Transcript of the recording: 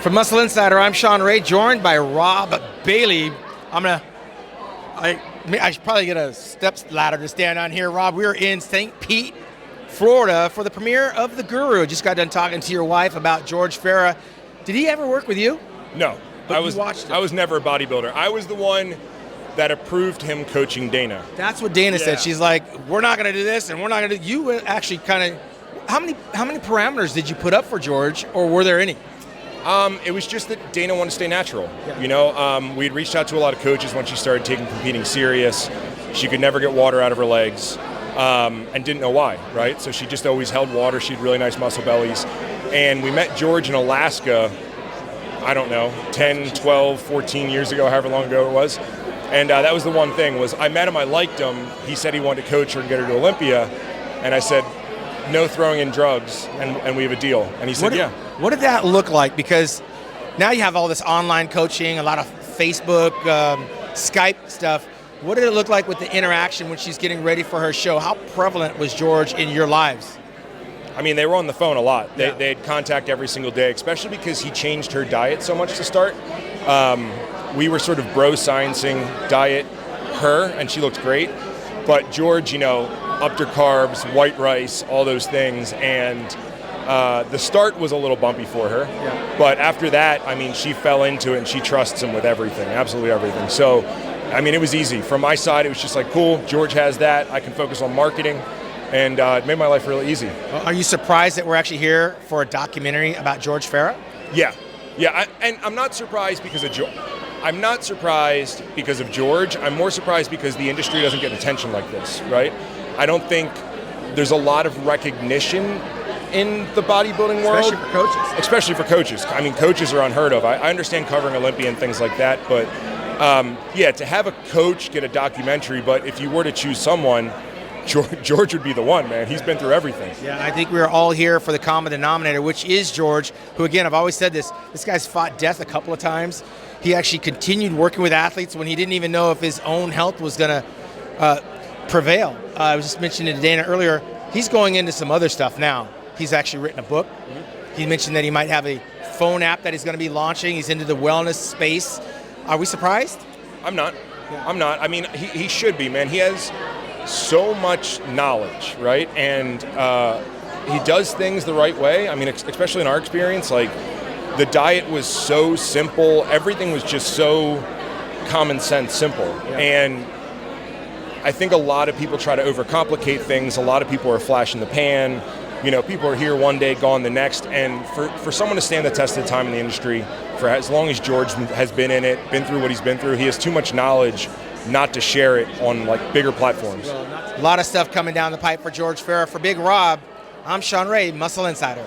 From Muscle Insider, I'm Shawn Ray, joined by Rob Bailey. I should probably get a steps ladder to stand on here. Rob, we're in St. Pete, Florida for the premiere of The Guru. Just got done talking to your wife about George Farah. Did he ever work with you? No, But I you was watched it. I was never a bodybuilder. I was the one that approved him coaching Dana. That's what Dana Yeah. said. She's like, we're not going to do this, and we're not going to. You actually kind of. How many parameters did you put up for George, or were there any? It was just that Dana wanted to stay natural. Yeah. You know, we had reached out to a lot of coaches when she started taking competing serious. She could never get water out of her legs, and didn't know why, right? So she just always held water. She had really nice muscle bellies. And we met George in Alaska, I don't know, 10, 12, 14 years ago, however long ago it was. And that was the one thing, was I met him, I liked him. He said he wanted to coach her and get her to Olympia. And I said, no throwing in drugs, and we have a deal. And he said, yeah. What did that look like? Because now you have all this online coaching, a lot of Facebook, Skype stuff. What did it look like with the interaction when she's getting ready for her show? How prevalent was George in your lives? I mean, they were on the phone a lot. Yeah. They'd contact every single day, especially because he changed her diet so much to start. We were sort of bro-sciencing diet her, and she looked great. But George, you know, upped her carbs, white rice, all those things, and the start was a little bumpy for her. Yeah. But after that, I mean, she fell into it, and she trusts him with everything, absolutely everything. So, I mean, it was easy. From my side, it was just like, cool, George has that. I can focus on marketing, and it made my life really easy. Are you surprised that we're actually here for a documentary about George Farah? Yeah. And I'm not surprised because of George. I'm not surprised because of George. I'm more surprised because the industry doesn't get attention like this, right? I don't think there's a lot of recognition in the bodybuilding world. Especially for coaches. Especially for coaches. I mean, coaches are unheard of. I understand covering Olympia and things like that, but yeah, to have a coach get a documentary, but if you were to choose someone, George would be the one, man. He's been through everything. Yeah, I think we're all here for the common denominator, which is George, who, again, I've always said this guy's fought death a couple of times. He actually continued working with athletes when he didn't even know if his own health was going to prevail. I was just mentioning to Dana earlier, he's going into some other stuff now. He's actually written a book. Mm-hmm. He mentioned that he might have a phone app that he's going to be launching. He's into the wellness space. Are we surprised? I'm not. Yeah. I'm not. I mean, he should be, man. He has so much knowledge, right? And he does things the right way. I mean, especially in our experience, like the diet was so simple. Everything was just so common sense simple. Yeah. And I think a lot of people try to overcomplicate things. A lot of people are flash in the pan. You know, people are here one day, gone the next. And for someone to stand the test of time in the industry, for as long as George has been in it, been through what he's been through, he has too much knowledge not to share it on like bigger platforms. A lot of stuff coming down the pipe for George Farah. For Big Rob, I'm Shawn Ray, Muscle Insider.